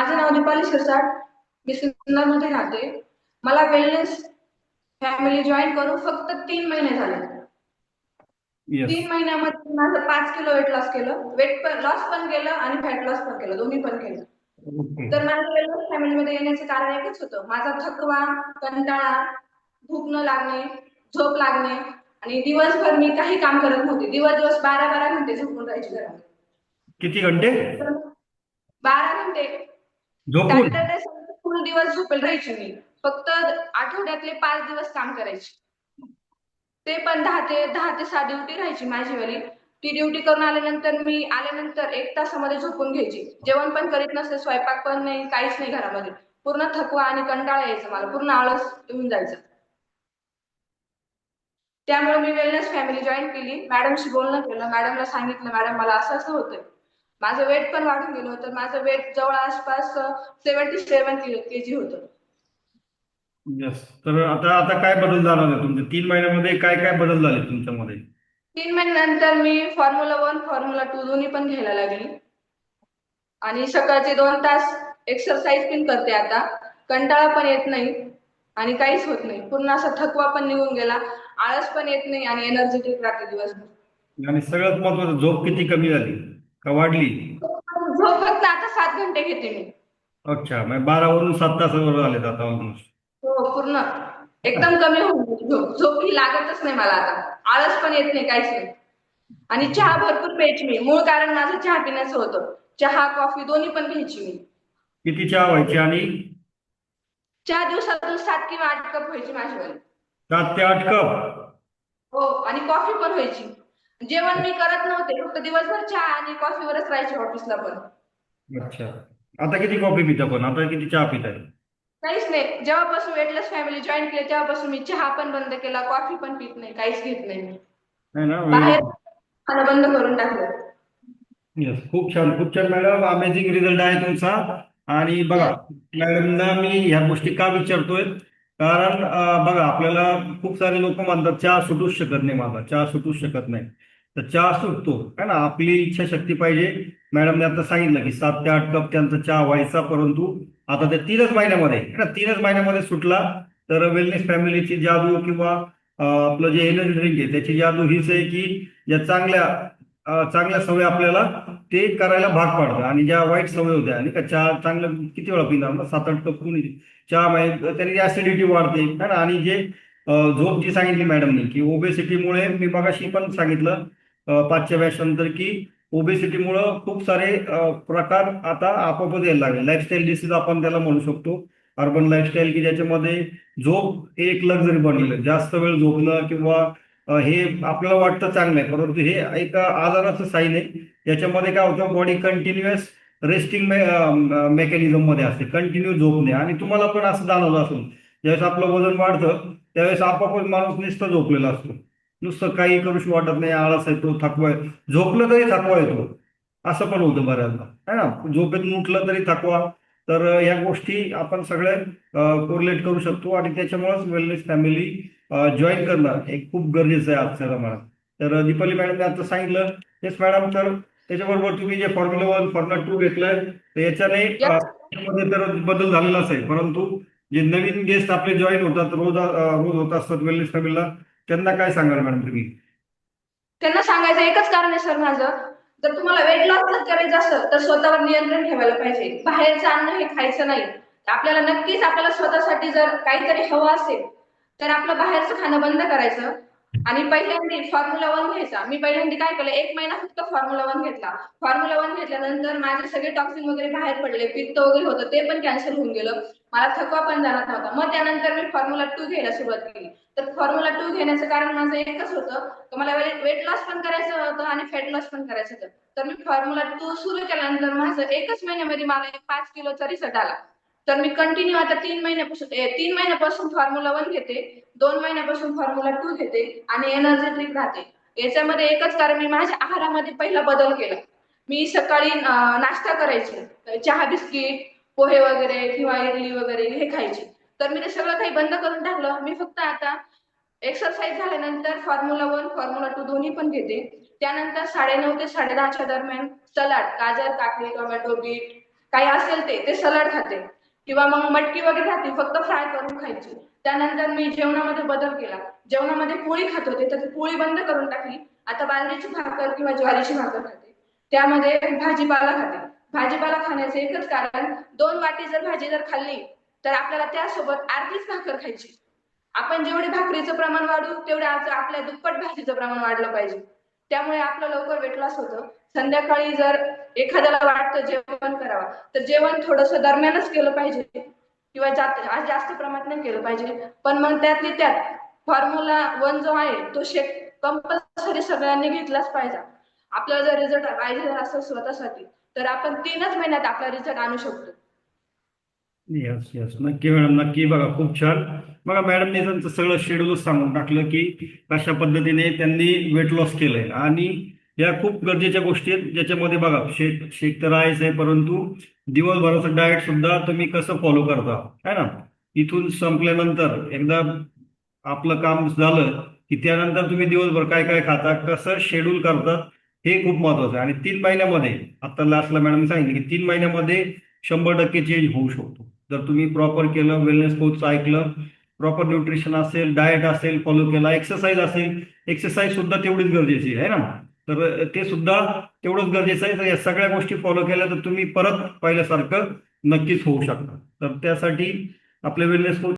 माझं नाव दीपाली शिरसाट. मी सिन्नरमध्ये राहते. मला वेलनेस फॅमिली जॉईन करून फक्त 3 महिने झाले. येस. 3 महिन्यामध्ये माझं 5 किलो वेट लॉस केलं. वेट लॉस पण केलं आणि फॅट लॉस पण केलं, दोन्ही पण केलं. ओके. तर माझं वेलनेस फॅमिलीमध्ये येण्याचं कारण एकच होतं, माझा थकवा, कंटाळा, भूक न लागणे, झोप लागणे आणि दिवसभर मी काही काम करत नव्हते. दिवस 12-12 घंटे झोपून राहायची घरामध्ये. किती घंटे? तर 12 घंटे. झोपून? सॅटर्डे संडे फुल दिवस झोपेल राहायची मी. फक्त आठवड्यातले 5 दिवस काम करायची. ते पण 10 ते 6 ड्युटी राहायची माझीवाली. ती ड्युटी करून आल्यानंतर 1 तासामध्ये झोपून घ्यायची. जेवण पण करीत नसते, स्वयंपाक पण नाही, काहीच नाही घरामध्ये. पूर्ण थकवा आणि कंटाळा यायचा मला, पूर्ण आळस येऊन जायचं. त्यामुळे मी वेलनेस फॅमिली जॉईन केली. मॅडमशी बोलणं केलं, मॅडमला सांगितलं, मॅडम मला असं असं होतंय. माझं वेट पण वाढून गेलं होतं. माझं वेट जवळ आसपास 77 kg होतं. येस. तर आता आता काय बदल झाला नाही तुमच्या 3 महिन्यामध्ये? काय काय बदल झाले तुमच्यामध्ये? 3 महिन्यानंतर मी फॉर्म्युला 1, फॉर्म्युला 2 दोन्ही पण घ्यायला लागली. आणि सकाळचे 2 तास एक्सरसाइज पण करते आता. कंटाळा पण येत नाही आणि काहीच होत नाही. पूर्ण असा थकवा पण निघून गेला, आळस पण येत नाही आणि एनर्जेटिक राहते दिवसभर. आणि सगळ्यात महत्वाचं, झोप किती कमी झाली का वाढली? झोप फक्त आता 7 घंटे घेते मी. अच्छा, मग 12 वरून 7 तासावर आले आता ऑलमोस्ट. हो, पूर्ण एकदम कमी होऊन गेली झोप. झोप ही लागतच नाही मला आता. आळस पण येत नाही, काहीच नाही. आणि चहा भरपूर प्यायची मी. मूळ कारण माझं चहा पिण्याचं होतं. चहा, कॉफी दोन्ही पण घ्यायची मी. किती चहा व्हायची? आणि चहा दिवसातून 7 किंवा 8 कप व्हायची माझीवाली. 7 ते 8 कप? हो, आणि कॉफी पण व्हायची. जेवण मी करत नव्हते. फक्त दिवसभर चहा आणि कॉफीवरच राहायचे ऑफिसला पण. अच्छा. आता किती कॉफी पिता, पण आता किती चहा पिताय? काहीच नाही. जेव्हापासून वेटलेस फॅमिली जॉईन केली तेव्हापासून मी चहा पण बंद केला, कॉफी पण पित नाही, काहीच घेत नाही मी. है ना? व्हेरी बाहेर गुड. खाणं बंद करून टाकलं. येस, खूप छान खूप छान मॅडम, अमेझिंग रिझल्ट आहे तुमचा. आणि बघा, येस. मॅडमना मी ह्या गोष्टी का विचारतोय, कारण बघा, आपल्याला खूप सारे लोक म्हणतात चहा सुटूच शकत नाही, माझा चहा सुटूच शकत नाही. तर चहा सुटतो है ना, आपली इच्छाशक्ती पाहिजे. मॅडमने आता सांगितलं की 7 ते 8 कप त्यांचा चहा व्हायचा, परंतु आता ते 3च महिन्यामध्ये है ना, 3च महिन्यामध्ये सुटला. तर वेलनेस फॅमिलीची जादू किंवा आपलं जे एनर्जी ड्रिंक आहे त्याची जादू हीच आहे की ज्या चांगल्या चांगल्या सवयी आपल्याला ते करायला भाग पाडतं, आणि ज्या वाईट सवयी होत्या, आणि का चहा चांगलं किती वेळा पिणार ना, 7-8 कप कोणी चहा माहिती, त्याने ऍसिडिटी वाढते है ना. आणि जे झोप जी सांगितली मॅडमनी की ओबेसिटीमुळे, मी मगाशी पण सांगितलं 5च्या बॅचनंतर की ओबेसिटीमुळं खूप सारे प्रकार आता आपोआपच यायला लागले. लाईफस्टाईल डिसीज आपण त्याला म्हणू शकतो, अर्बन लाईफस्टाईल, की ज्याच्यामध्ये झोप हे एक लक्झरी बनलेलं आहे. जास्त वेळ झोपणं किंवा हे आपल्याला वाटतं चांगलं आहे, परंतु हे एक आजाराचं साईन आहे. याच्यामध्ये काय होतं, बॉडी कंटिन्युअस रेस्टिंग मेकॅनिझम मध्ये असते, कंटिन्यू झोपणे. आणि तुम्हाला पण असं जाणवलं असेल, ज्यावेळेस आपलं वजन वाढतं त्यावेळेस आपोआपच माणूस नुसतं झोपलेला असतो, नुसतं काही करूशी वाटत नाही, आळस येतो, थकवा येतो, झोपलं तरी थकवा येतो. असं पण होतं बऱ्याचदा है ना, झोपेतून उठलं तरी थकवा. तर या गोष्टी आपण सगळे कोरिलेट करू शकतो, आणि त्याच्यामुळेच वेलनेस फॅमिली जॉईन करणं हे खूप गरजेचं आहे आजच्या जमान्यात. तर दीपाली मॅडमने आता सांगितलं. येस मॅडम, तर त्याच्याबरोबर तुम्ही जे फॉर्म्युला 1, फॉर्म्युला 2 घेतलंय, तर याच्याने याच मध्ये तर बदल झालेलाच आहे, परंतु जे नवीन गेस्ट आपले जॉईन होतात, रोज रोज होत असतात वेलनेस फॅमिलीला, त्यांना काय सांगाल मॅडम तुम्ही? त्यांना सांगायचं एकच कारण आहे सर माझं. जर तुम्हाला वेट लॉस जर करायचं असेल तर स्वतःवर नियंत्रण ठेवायला पाहिजे. बाहेरचं अन्न हे खायचं नाही. आपल्याला नक्कीच आपल्याला स्वतःसाठी जर काहीतरी हवं असेल तर आपलं बाहेरचं खाणं बंद करायचं. आणि पहिल्यांदा फॉर्म्युला 1 घ्यायचा. मी पहिल्यांदा काय केलं, 1 महिना फक्त फॉर्म्युला 1 घेतला. फॉर्म्युला 1 घेतल्यानंतर माझे सगळे टॉक्सिन वगैरे बाहेर पडले, पित्त वगैरे होतं ते पण कॅन्सल होऊन गेलं. मला थकवा पण जाणवत नव्हता. मग त्यानंतर मी फॉर्म्युला 2 घ्यायला सुरुवात केली. तर फॉर्म्युला 2 घेण्याचं कारण माझं एकच होतं, तर मला वेट लॉस पण करायचं होतं आणि फॅट लॉस पण करायचं होतं. तर मी फॉर्म्युला 2 सुरू केल्यानंतर माझं 1च महिन्यामध्ये मला 5 किलोचा रिझल्ट आला. तर मी कंटिन्यू आता 3 महिन्यापासून फॉर्म्युला 1 घेते, 2 महिन्यापासून फॉर्म्युला 2 घेते आणि एनर्जी ड्रिंक राहते. याच्यामध्ये एकच कारण, मी माझ्या आहारामध्ये पहिला बदल केला. मी सकाळी नाश्ता करायचे, चहा बिस्किट, पोहे वगैरे किंवा इडली वगैरे हे खायचे. तर मी ते सगळं काही बंद करून टाकलं. मी फक्त आता एक्सरसाइज झाल्यानंतर फॉर्म्युला 1, फॉर्म्युला 2 दोन्ही पण घेते. त्यानंतर 9:30 ते 10:30च्या दरम्यान सलाड, गाजर, काकडी, टोमॅटो, बीट काही असेल ते सलाड खाते किंवा मग मटकी वगैरे खाते, फक्त फ्राय करून खायची. त्यानंतर मी जेवणामध्ये बदल केला. जेवणामध्ये पोळी खात होते तर ती पोळी बंद करून टाकली. आता बाजरीची भाकर किंवा ज्वारीची भाकर खाते. त्यामध्ये भाजीपाला खाते. भाजीपाला खाण्याचं एकच कारण, 2 वाटी जर भाजी जर खाल्ली तर आपल्याला त्यासोबत अर्धीच भाकर खायची. आपण जेवढे भाकरीचं प्रमाण वाढू तेवढे आपल्या दुप्पट भाजीचं प्रमाण वाढलं पाहिजे. त्यामुळे आपलं लवकर वेट लॉस होतं. संध्याकाळी जर एखाद्याला वाटतं जेवण करावं तर जेवण थोडंसं दरम्यानच केलं पाहिजे किंवा आज जास्त प्रमाणात नाही केलं पाहिजे. पण मग त्यातली त्यात फॉर्म्युला 1 जो आहे तो शेक कंपल्सरी सगळ्यांनी घेतलाच पाहिजे. आपल्याला जर रिझल्ट पाहिजे जर असेल स्वतःसाठी तर आपण 3च महिन्यात आपला रिझल्ट आणू शकतो. यस यस, नक्की मॅडम, नक्की. बघा, खूप छान. बघा, मॅडमने त्यांचं सगळं शेड्यूलच सांगून टाकलं की कशा पद्धतीने त्यांनी वेट लॉस केलंय. आणि या खूप गरजेच्या गोष्टी आहेत ज्याच्यामध्ये बघा, शेक शेक तर आहेच आहे, परंतु दिवसभराचं डाएट सुद्धा तुम्ही कसं फॉलो करता, है ना. इथून संपल्यानंतर एकदा आपलं काम झालं की त्यानंतर तुम्ही दिवसभर काय काय खाता, कसं शेड्यूल करता, हे खूप महत्वाचं आहे. आणि 3 महिन्यामध्ये, आता लास्टला मॅडम सांगितलं की 3 महिन्यामध्ये 100% चेंज होऊ शकतो जर तुम्ही प्रॉपर केलं, वेलनेस कोचचं ऐकलं, प्रॉपर न्यूट्रिशन असेल, डाएट असेल फॉलो केला, एक्सरसाइज असेल, एक्सरसाइज सुद्धा तेवढीच गरजेची आहे ना. तर ते सुद्धा तेवढंच गरजेचं आहे. तर या सगळ्या गोष्टी फॉलो केल्या तर तुम्ही परत पहिल्यासारखं नक्कीच होऊ शकता. तर त्यासाठी आपले वेलनेस कोच